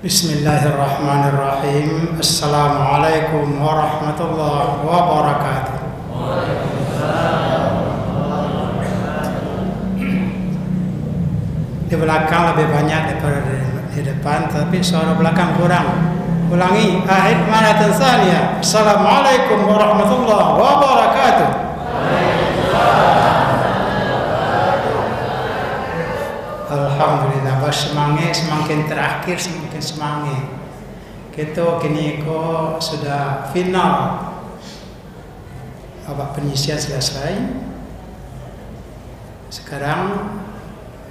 Bismillahirrahmanirrahim. Assalamualaikum warahmatullahi wabarakatuh. Di belakang lebih banyak daripada di depan, tapi suara belakang kurang. Ulangi, ahid maratan tsaniyah. Assalamualaikum warahmatullahi wabarakatuh. Alhamdulillah, semakin terakhir semakin semangat. Kita kini sudah final. Babak penyisian selesai. Sekarang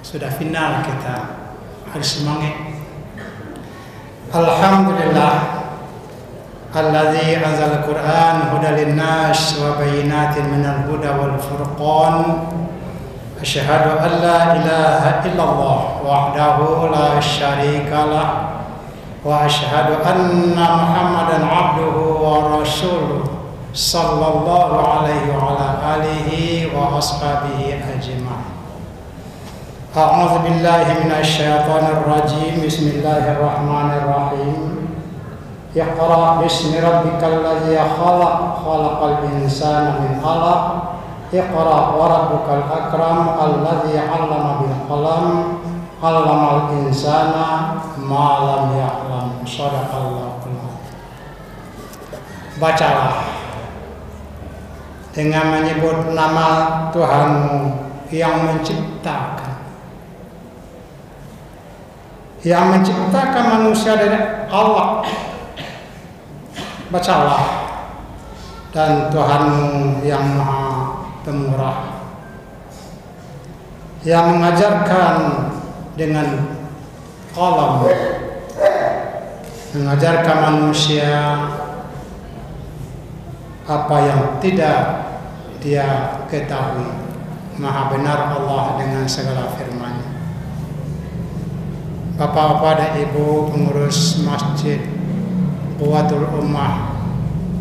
sudah final kita. Harus semangat. Alhamdulillah. Alladzi anzal Qur'an hudan linnas wa bayyinatin minal huda wal furqan. Asyhadu an la ilaha illallah wahdahu la syarika lah wa asyhadu anna Muhammadan abduhu wa rasuluh sallallahu alaihi wa ala alihi wa ashabihi ajma'in. A'udzu billahi minasy syaithanir rajim. Bismillahirrahmanirrahim. Iqra bismi rabbikal ladzi khalaq, khalaqal insana min 'alaq. Iqra wa rabbukal akram alladzi 'allama bil qalam 'allamal insana ma lam ya'lam. Shadaqallahul azim. Bacalah dengan menyebut nama Tuhanmu yang menciptakan manusia dari Allah. Bacalah, dan Tuhanmu yang Maha Pemurah, yang mengajarkan dengan qalam, mengajarkan manusia apa yang tidak dia ketahui. Maha benar Allah dengan segala firman-Nya. Bapak-bapak dan ibu pengurus masjid Quwwatul Ummah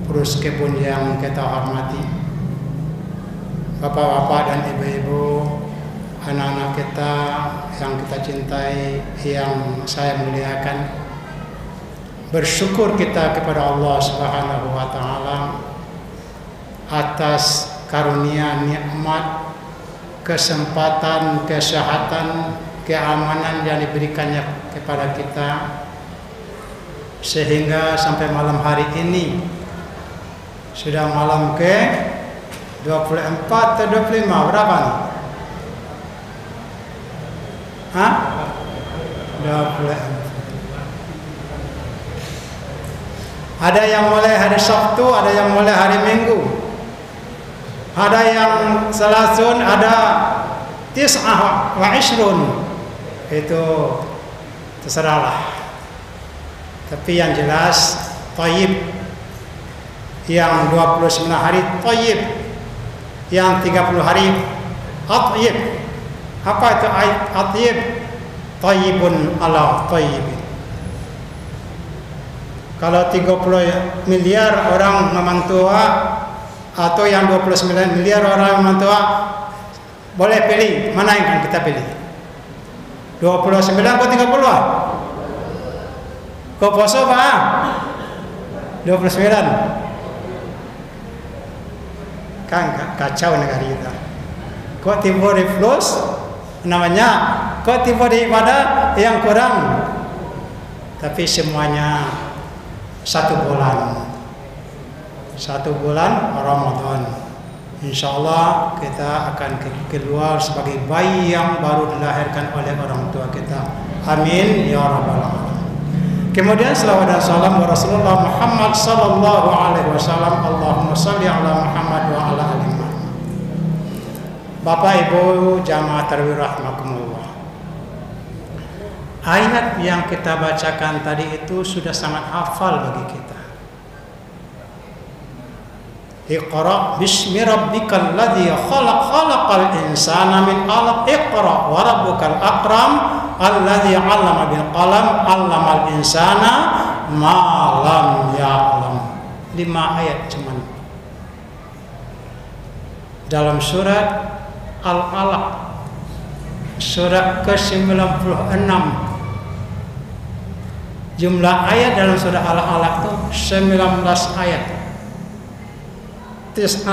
Purus Kebun yang kita hormati, bapak-bapak dan ibu-ibu, anak-anak kita yang kita cintai, yang saya muliakan, bersyukur kita kepada Allah Subhanahu wa taala atas karunia nikmat, kesempatan, kesehatan, keamanan yang diberikannya kepada kita, sehingga sampai malam hari ini sudah malam ke 24 atau 25, berapa nih? Hah? 24. Ada yang mulai hari Sabtu, ada yang mulai hari Minggu, ada yang Selasun, ada Tis'ah wa Ishrun. Itu terserahlah. Tapi yang jelas Thayyib, yang 29 hari Thayyib, yang 30 hari Atyib. Apa itu Atyib? Thayyibun ala thayyibin. Kalau 30 miliar orang memang tua, atau yang 29 miliar orang memang tua, boleh pilih mana yang akan kita pilih? 29 atau 30? Kau poso Pak? 29. Kan kacau negara kita. Kok tiba di flus namanya, kok tiba di ibadah yang kurang. Tapi semuanya satu bulan Ramadan. Insyaallah kita akan keluar sebagai bayi yang baru dilahirkan oleh orang tua kita. Amin ya rabbal alamin. Kemudian selawat dan salam wa Rasulullah Muhammad sallallahu alaihi wasallam. Allahumma shalli ala Muhammad wa ala ali Muhammad. Bapak Ibu jamaah tarawih rahimakumullah. Ayat yang kita bacakan tadi itu sudah sangat hafal bagi kita. Iqra bismi rabbikal ladzi khalaq, khalaqal insana min 'alaq. Iqra wa rabbukal akram alladzi 'allama bil qalam 'allamal insana ma lam ya'lam. 5 ayat cuman. Dalam surat Al-Alaq, surat ke-96, Jumlah ayat dalam surah Al-Alaq itu 19 ayat. 19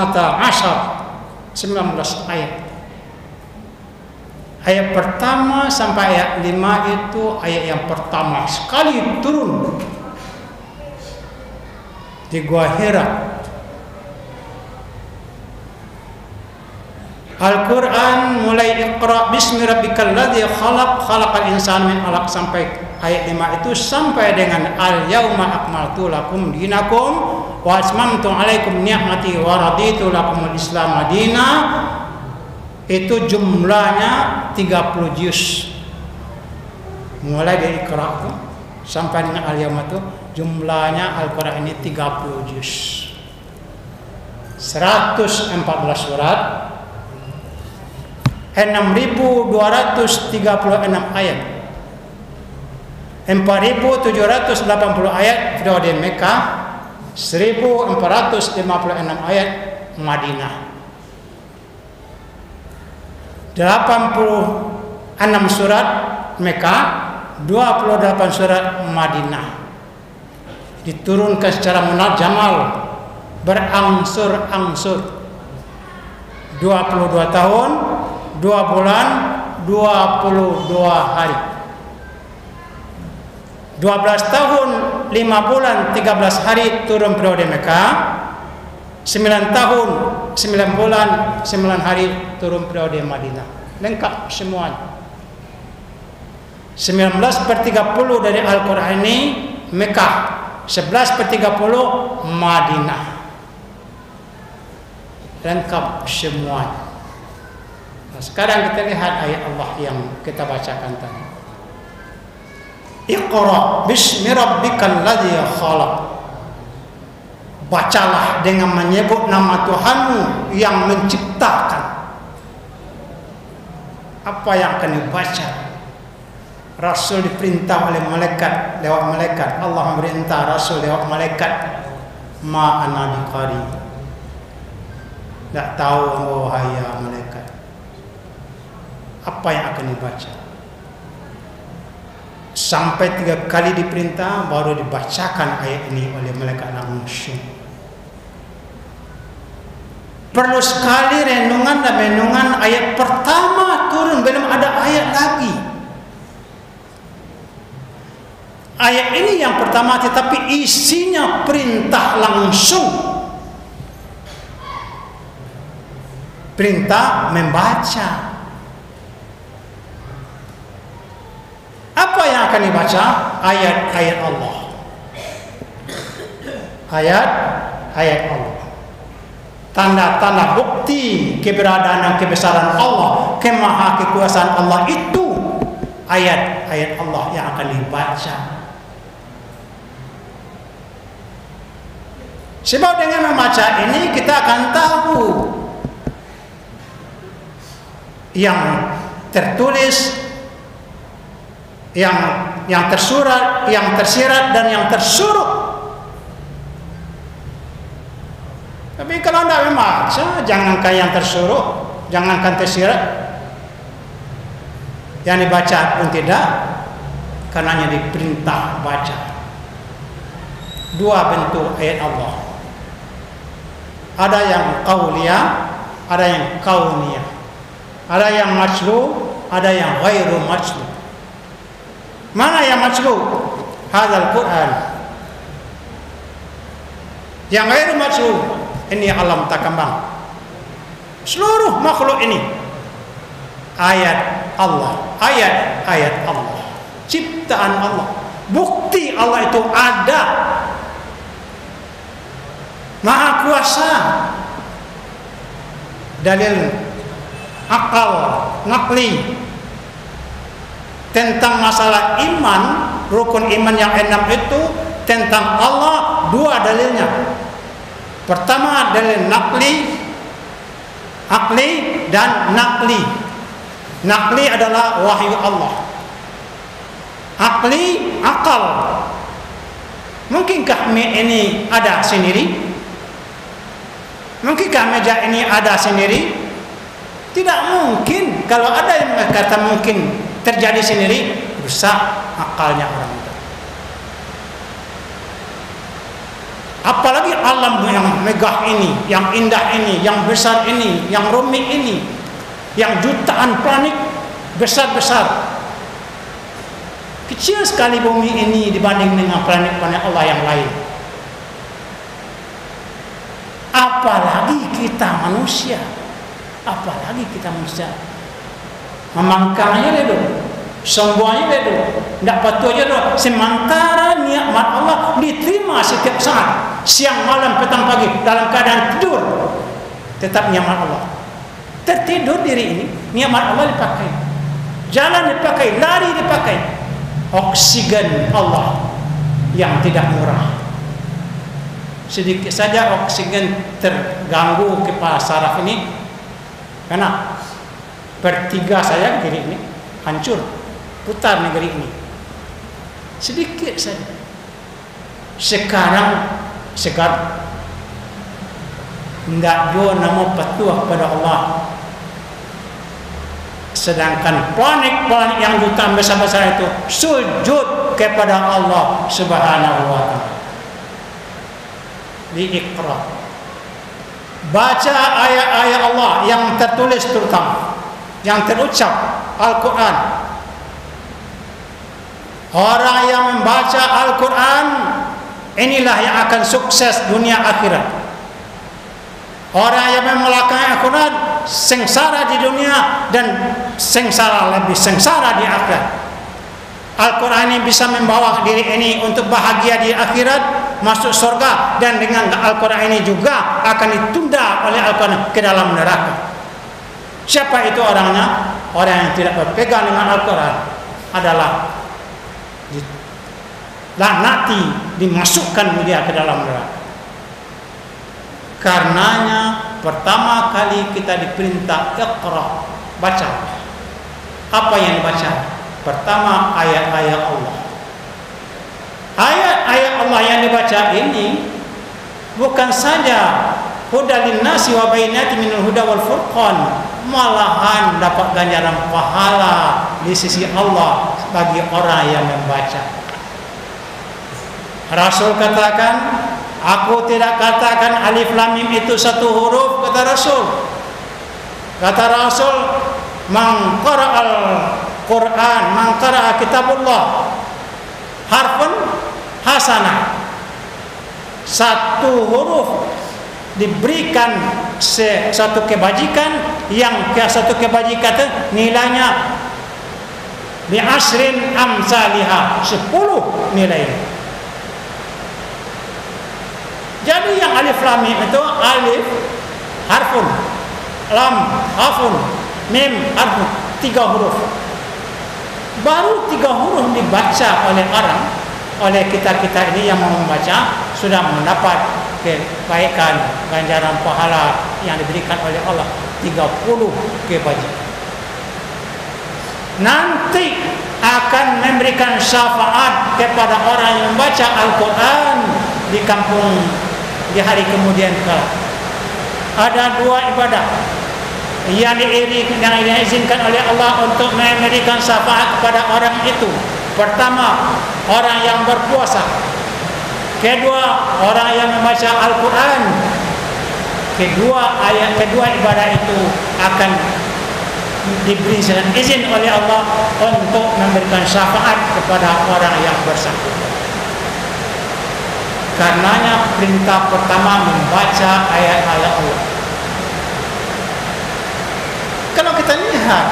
ayat. Ayat pertama sampai ayat 5 itu ayat yang pertama sekali turun di Gua Hira. Al-Quran mulai Iqra bismi rabbikal ladzi khalaq khalaqal insana min 'alaq sampai ayat 5 itu sampai dengan al-yauma akmaltu lakum dinakum wa atmamtu 'alaikum ni'mati wa raditu lakumul islam madina. Itu jumlahnya 30 juz. Mulai dari Iqra itu sampai dengan al-yauma itu jumlahnya Al-Quran ini 30 juz. 114 surat, 6.236 ayat, 4.780 ayat di Mekah, 1.456 ayat Madinah, 86 surat Mekah, 28 surat Madinah. Diturunkan secara munajamal, berangsur-angsur, 22 tahun 2 bulan 22 hari, 12 tahun 5 bulan 13 hari turun periode Mekah, 9 tahun 9 bulan 9 hari turun periode Madinah. Lengkap semuanya. 19/30 dari Al-Quran ini Mekah, 11/30 Madinah. Lengkap semuanya. Nah, sekarang kita lihat ayat Allah yang kita bacakan tadi. Iqra bismi rabbikal ladzi khalaq. Bacalah dengan menyebut nama Tuhanmu yang menciptakan. Apa yang akan dibaca? Rasul diperintah oleh malaikat lewat malaikat. Allah memerintah Rasul lewat malaikat. Ma ana biqari. Tak tahu wahai malaikat apa yang akan dibaca. Sampai 3 kali diperintah baru dibacakan ayat ini oleh malaikat langsung. Perlu sekali renungan dan renungan. Ayat pertama turun, belum ada ayat lagi. Ayat ini yang pertama, tetapi isinya perintah langsung. Perintah membaca. Apa yang akan dibaca? Ayat-ayat Allah. Ayat-ayat Allah. Tanda-tanda bukti keberadaan dan kebesaran Allah, kemaha kekuasaan Allah, itu ayat-ayat Allah yang akan dibaca. Sebab dengan membaca ini kita akan tahu yang tertulis, yang tersurat, yang tersirat, dan yang tersuruh. Tapi kalau tidak membaca, jangankan yang tersuruh, jangankan tersirat, yang dibaca pun tidak, karena hanya diperintah baca. 2 bentuk ayat Allah. Ada yang qauliyah, ada yang kauniyah. Ada yang matslu, ada yang ghairu matslu. Mana yang matslu? Hadzal Quran. Yang ghairu matslu, ini alam takambang. Seluruh makhluk ini ayat Allah, ayat-ayat Allah, ciptaan Allah, bukti Allah itu ada, Maha Kuasa. Dalil akal, nakli tentang masalah iman, rukun iman yang 6 itu tentang Allah, 2 dalilnya. Pertama dalil nakli, akli dan nakli. Nakli adalah wahyu Allah. Akli, akal. Mungkinkah ini ada sendiri? Mungkinkah meja ini ada sendiri? Tidak mungkin. Kalau ada yang kata mungkin terjadi sendiri, rusak akalnya orang itu. Apalagi alam yang megah ini, yang indah ini, yang besar ini, yang rumit ini, yang jutaan planet besar-besar. Kecil sekali bumi ini dibanding dengan planet-planet Allah yang lain. Apalagi kita manusia. Memangkangnya itu, sembuhnya itu, tidak patuh aja doh. Sementara nikmat Allah diterima setiap saat, siang, malam, petang, pagi, dalam keadaan tidur, tetap nikmat Allah. Tertidur diri ini, nikmat Allah dipakai, jalan dipakai, lari dipakai, oksigen Allah yang tidak murah. Sedikit saja oksigen terganggu kepala saraf ini, karena bertiga saya kiri ini hancur, putar negeri ini. Sedikit saja. Sekarang segar, tidak jauh nama patuh kepada Allah. Sedangkan planet-planet yang jutaan besar-besar itu sujud kepada Allah Subhanahu wa ta'ala. Iqra, baca ayat-ayat Allah yang tertulis, terutama yang terucap, Al-Quran. Orang yang membaca Al-Quran inilah yang akan sukses dunia akhirat. Orang yang melakukan Al-Quran sengsara di dunia dan lebih sengsara di akhirat. Al-Quran ini bisa membawa diri ini untuk bahagia di akhirat, masuk surga, dan dengan Al-Quran ini juga akan ditunda oleh Al-Quran ke dalam neraka. Siapa itu orangnya? Orang yang tidak berpegang dengan Al-Quran adalah dilaknati, dimasukkan dia ke dalam neraka. Karenanya pertama kali kita diperintah Iqra, baca. Apa yang dibaca? Pertama ayat-ayat Allah. Ayat-ayat Allah yang dibaca ini bukan saja hudan linnasi wa bayyinatin minal huda wal furqan, malahan dapat ganjaran pahala di sisi Allah bagi orang yang membaca. Rasul katakan, aku tidak katakan alif lam mim itu satu huruf, kata Rasul. Kata Rasul, man qara'al Quran, man qara'a kitabullah harfun hasanah, satu huruf diberikan satu kebajikan, yang satu kebajikan itu nilainya bi asrin amsalihah, 10 nilai. Jadi yang alif lam mim itu alif harfun, lam harfun, mim harfun, 3 huruf. Baru 3 huruf dibaca oleh orang, oleh kita-kita ini yang mau membaca, sudah mendapat kebaikan, ganjaran pahala yang diberikan oleh Allah 30 kebajikan. Nanti akan memberikan syafaat kepada orang yang membaca Al-Quran di kampung di hari kemudian kelak. Ada 2 ibadah yang diizinkan oleh Allah untuk memberikan syafaat kepada orang itu. Pertama, orang yang berpuasa. Kedua, orang yang membaca Al-Quran. Kedua ibadah itu akan diberi izin oleh Allah untuk memberikan syafaat kepada orang yang bersangkutan. Karenanya perintah pertama membaca ayat-ayat Allah. Kalau kita lihat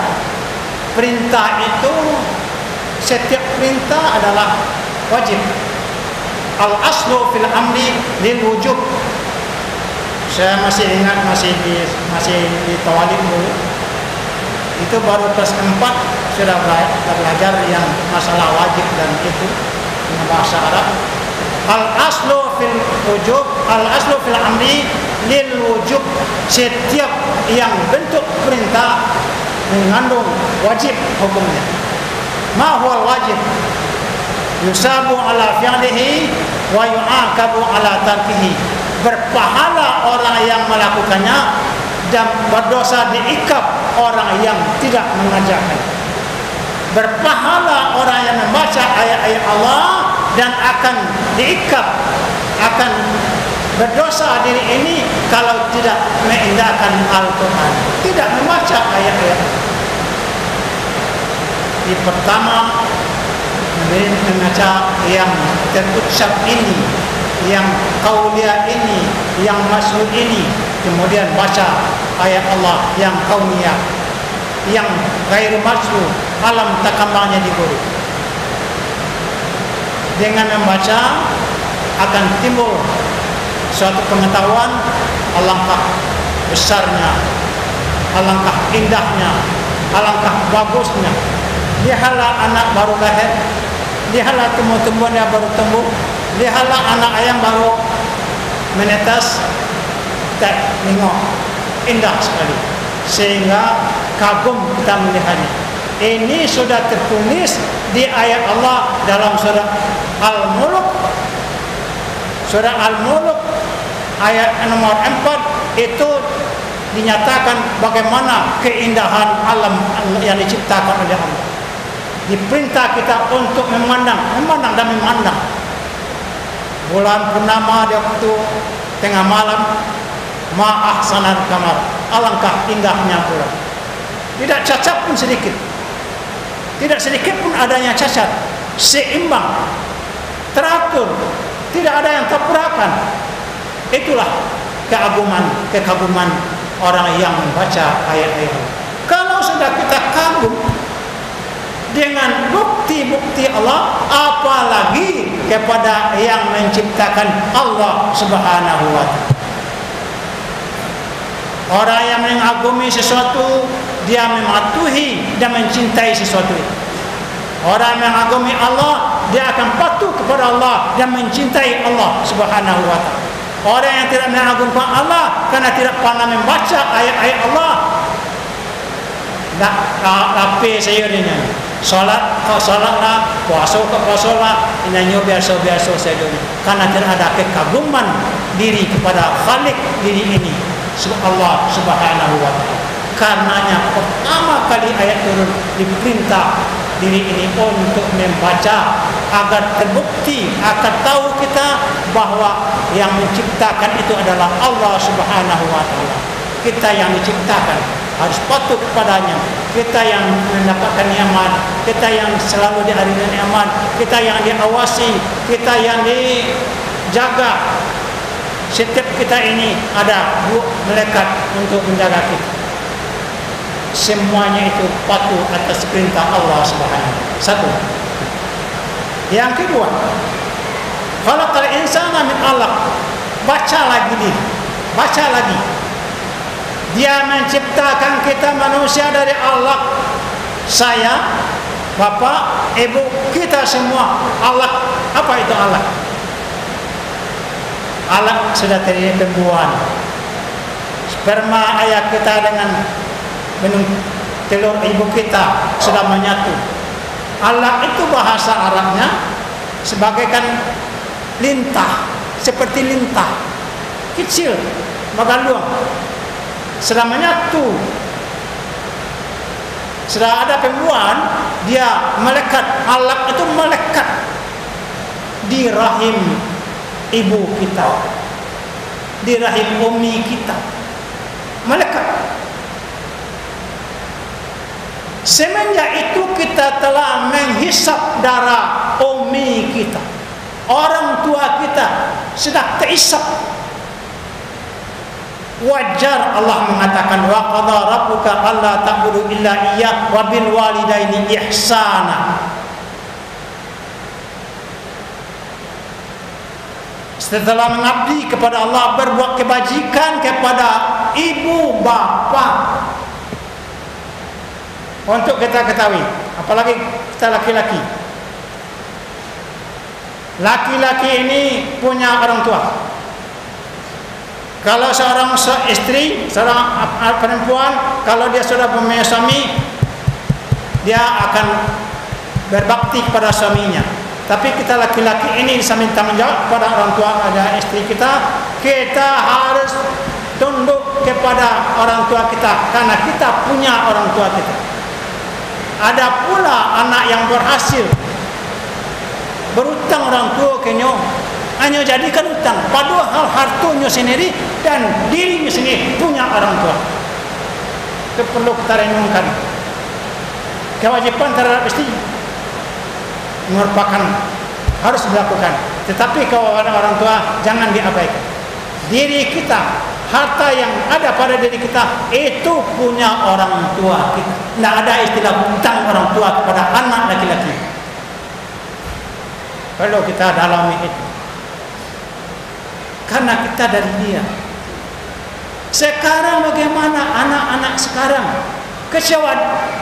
perintah itu, setiap perintah adalah wajib. Al-aslu fil amri lil wujub. Saya masih ingat, masih di Tawalib dulu. Itu baru kelas 4 sudah belajar yang masalah wajib dan itu dengan bahasa Arab. Al-aslu fil wujub, al-aslu fil amri lil wujub. Setiap yang bentuk perintah mengandung wajib hukumnya. Ma huwal wajib? Yusabu ala fi'lihi wa yu'aqabu ala tarkihi. Berpahala orang yang melakukannya dan berdosa diikap orang yang tidak mengajarkan. Berpahala orang yang membaca ayat-ayat Allah dan akan diikap, akan Berdosa diri ini kalau tidak mengindahkan Al-Quran, tidak membaca ayat-ayat. Di pertama membaca yang terucap ini, yang qauliyah ini, yang masyhur ini, kemudian baca ayat Allah yang kauniyah, yang ghairu masyhur, alam takammalnya di guru. Dengan membaca akan timbul suatu pengetahuan, alangkah besarnya, alangkah indahnya, alangkah bagusnya. Lihatlah anak baru lahir, lihatlah tumbuh-tumbuhan yang baru tumbuh, lihatlah anak ayam baru menetas, tak nengok, indah sekali, sehingga kagum kita melihatnya. Ini sudah tertulis di ayat Allah dalam surah Al-Mulk. Surah Al-Mulk ayat nomor 4 itu dinyatakan bagaimana keindahan alam yang diciptakan oleh Allah. Diperintah kita untuk memandang dan memandang bulan purnama di waktu tengah malam, ma ahsanal qamar, alangkah indahnya bulan. Tidak cacat pun sedikit, tidak sedikit pun adanya cacat, seimbang, teratur, tidak ada yang tabrakan. Itulah kekaguman orang yang membaca ayat-ayat. Kalau sudah kita kagum dengan bukti-bukti Allah, apalagi kepada yang menciptakan Allah Subhanahu wa ta'ala. Orang yang mengagumi sesuatu, dia mematuhi dan mencintai sesuatu itu. Orang yang mengagumi Allah, dia akan patuh kepada Allah dan mencintai Allah Subhanahu wa ta'ala. Orang yang tidak mengagungkan Allah karena tidak pernah membaca ayat-ayat Allah, tapi sayurnya salat lah, puasa lah, ini biasa-biasa saja. Karena tidak ada kekaguman diri kepada Khalik diri ini, Allah Subhanahu wa ta'ala. Karenanya pertama kali ayat turun diperintah diri ini untuk membaca agar terbukti, agar tahu kita bahwa yang menciptakan itu adalah Allah Subhanahu wa ta'ala. Kita yang diciptakan harus patuh kepadanya. Kita yang mendapatkan nikmat, kita yang selalu diberikan nikmat, kita yang diawasi, kita yang dijaga. Setiap kita ini ada malaikat untuk menjaga kita. Semuanya itu patuh atas perintah Allah Subhanahu. Satu. Yang kedua, khalaqal insana min 'alaq. Baca lagi. Dia menciptakan kita manusia dari alaq. Saya, bapak, ibu, kita semua alaq. Apa itu alaq? Alaq sudah terjadi pembuahan. Sperma ayah kita dengan minum telur ibu kita sudah menyatu. Alaq itu bahasa Arabnya sebagaikan lintah, seperti lintah kecil, magaluang. Sudah menyatu, sudah ada pembuahan, dia melekat. Alaq itu melekat di rahim ibu kita, di rahim umi kita, melekat. Semenjak itu kita telah menghisap darah umi kita, orang tua kita sudah terhisap. Wajar Allah mengatakan wa qadha rabbuka alla ta'budu illa iyyah wa bil walidaini ihsana. Setelah mengabdi kepada Allah, berbuat kebajikan kepada ibu bapa. Untuk kita ketahui, apalagi kita laki-laki. Laki-laki ini punya orang tua. Kalau seorang istri, seorang perempuan, kalau dia sudah punya suami, dia akan berbakti kepada suaminya. Tapi kita laki-laki ini disamping tanggung jawab kepada orang tua, ada istri kita, kita harus tunduk kepada orang tua kita karena kita punya orang tua kita. Ada pula anak yang berhasil berutang orang tua kenyong, hanya jadikan hutang, padahal hartanya sendiri dan dirinya sendiri punya orang tua. Itu perlu kita renungkan. Kewajiban terhadap istri merupakan harus dilakukan, tetapi kewajiban orang tua jangan diabaikan. Diri kita, harta yang ada pada diri kita itu punya orang tua kita. Tidak ada istilah hutang orang tua kepada anak laki-laki. Perlu kita dalami itu, karena kita dari dia. Sekarang bagaimana anak-anak sekarang? Kecewa,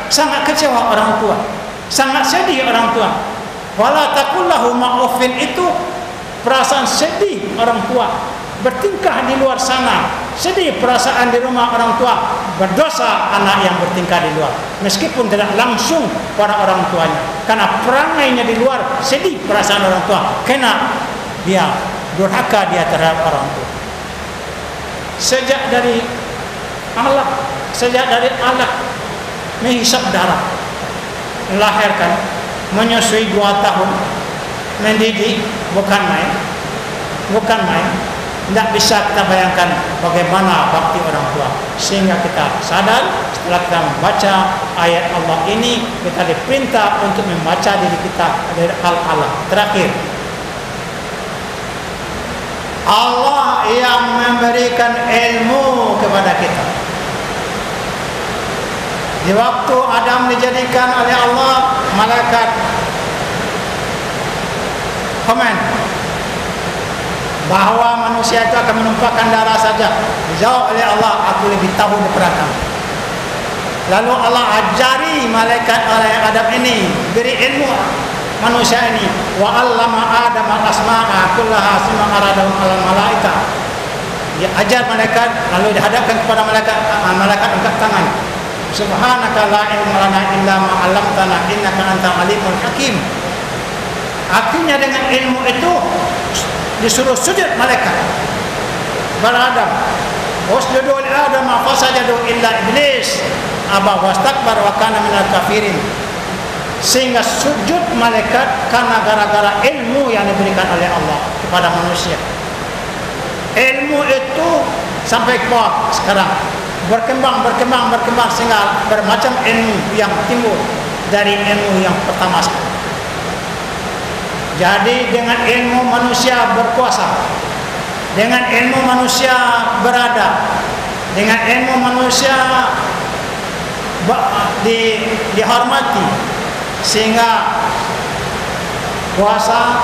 sangat kecewa orang tua, sangat sedih orang tua. Wala taqullahu ma'ufin, itu perasaan sedih orang tua. Bertingkah di luar sana, sedih perasaan di rumah orang tua. Berdosa anak yang bertingkah di luar, meskipun tidak langsung pada orang tuanya, karena perangainya di luar sedih perasaan orang tua, karena dia durhaka dia terhadap orang tua. Sejak dari anak menghisap darah, melahirkan, menyusui 2 tahun, mendidik, bukan main. Tidak bisa kita bayangkan bagaimana bakti orang tua. Sehingga kita sadar setelah kita membaca ayat Allah ini, kita diperintah untuk membaca diri kita dari Allah. Terakhir, Allah yang memberikan ilmu kepada kita. Di waktu Adam dijadikan oleh Allah, malaikat komen bahwa manusia itu akan menumpahkan darah saja. Dijawab oleh Allah, aku lebih tahu daripada kamu. Lalu Allah ajari malaikat oleh Adam ini, beri ilmu manusia ini. Wa 'allama Adam al-asma'a kullaha summa aradahum 'alal malaika. Dia ajar malaikat, lalu dihadapkan kepada malaikat angkat tangan. Subhanaka la ilma lana illa ma 'allamtana innaka antal alimul hakim. Artinya dengan ilmu itu disuruh sujud malaikat kepada Adam. Wasjudu li Adam fasajadu illa iblis aba wastakbar wa kana minal kafirin. Sehingga sujud malaikat karena gara-gara ilmu yang diberikan oleh Allah kepada manusia. Ilmu itu sampai ke bawah sekarang berkembang sehingga bermacam ilmu yang timbul dari ilmu yang pertama sekali. Jadi dengan ilmu manusia berkuasa, dengan ilmu manusia berada, dengan ilmu manusia dihormati, sehingga kuasa,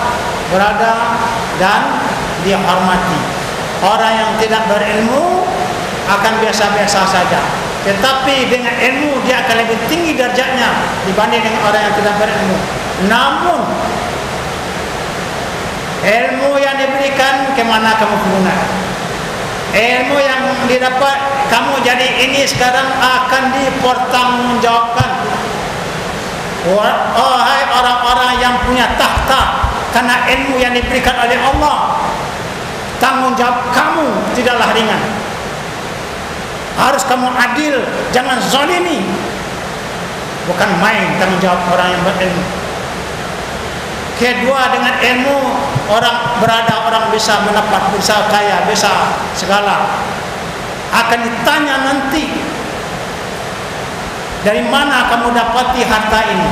berada, dan dihormati. Orang yang tidak berilmu akan biasa-biasa saja, tetapi dengan ilmu dia akan lebih tinggi derajatnya dibanding dengan orang yang tidak berilmu. Namun ilmu yang diberikan, kemana kamu gunakan? Ilmu yang didapat kamu jadi ini sekarang akan dipertanggungjawabkan. Wahai orang-orang yang punya tahta, karena ilmu yang diberikan oleh Allah, tanggung jawab kamu tidaklah ringan. Harus kamu adil, jangan zalimi. Bukan main tanggung jawab orang yang berilmu. Kedua, dengan ilmu orang berada, orang bisa mendapat, bisa kaya, bisa segala. Akan ditanya nanti, dari mana kamu dapati harta ini?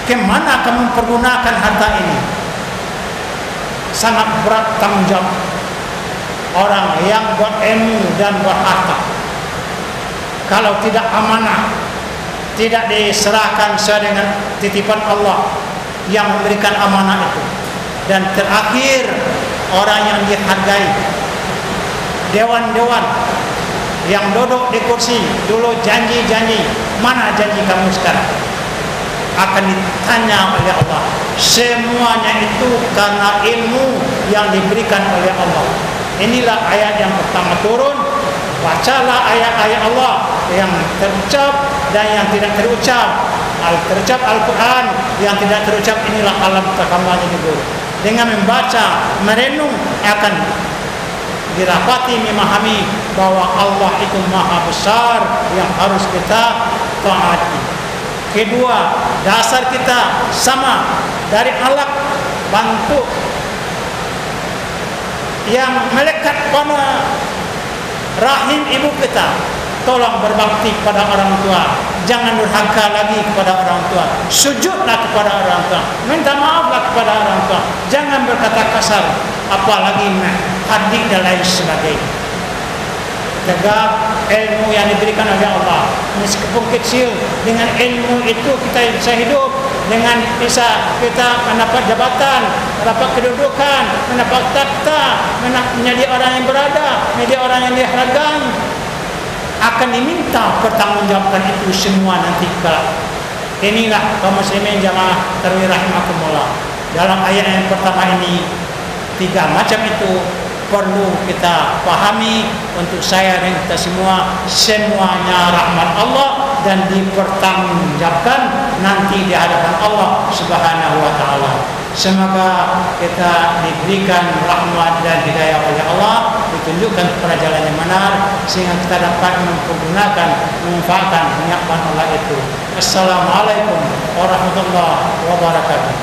Kemana kamu pergunakan harta ini? Sangat berat tanggung jawab orang yang berilmu dan berharta. Kalau tidak amanah, tidak diserahkan sesuai dengan titipan Allah yang memberikan amanah itu. Dan terakhir, orang yang dihargai, dewan-dewan yang duduk di kursi dulu janji-janji, mana janji kamu sekarang? Akan ditanya oleh Allah. Semuanya itu karena ilmu yang diberikan oleh Allah. Inilah ayat yang pertama turun. Bacalah ayat-ayat Allah yang terucap dan yang tidak terucap. Terucap Al-Quran, yang tidak terucap inilah alam kampanye di guru. Dengan membaca, merenung, akan dirapati, memahami bahwa Allah itu maha besar yang harus kita taati. Kedua, dasar kita sama dari alaq bantu yang melekat pada rahim ibu kita. Tolong berbakti kepada orang tua. Jangan durhaka lagi kepada orang tua. Sujudlah kepada orang tua. Minta maaflah kepada orang tua. Jangan berkata kasar, apalagi hadik dan lain sebagainya. Tegak ilmu yang diberikan oleh Allah, meskipun kecil, dengan ilmu itu kita bisa hidup, dengan bisa kita mendapat jabatan, mendapat kedudukan, mendapat takhta, menjadi orang yang berada, menjadi orang yang dihargai. Akan diminta pertanggungjawaban itu semua nanti kelak. Inilah kaum muslimin jamaah tarawih rahimakumullah. Dalam ayat yang pertama ini, 3 macam itu perlu kita pahami. Untuk saya dan kita semua, semuanya rahmat Allah dan dipertanggungjawabkan nanti di hadapan Allah Subhanahu wa taala. Semoga kita diberikan rahmat dan hidayah oleh Allah, ditunjukkan kepada jalan yang benar sehingga kita dapat mempergunakan, memanfaatkan nikmat Allah itu. Assalamualaikum warahmatullahi wabarakatuh.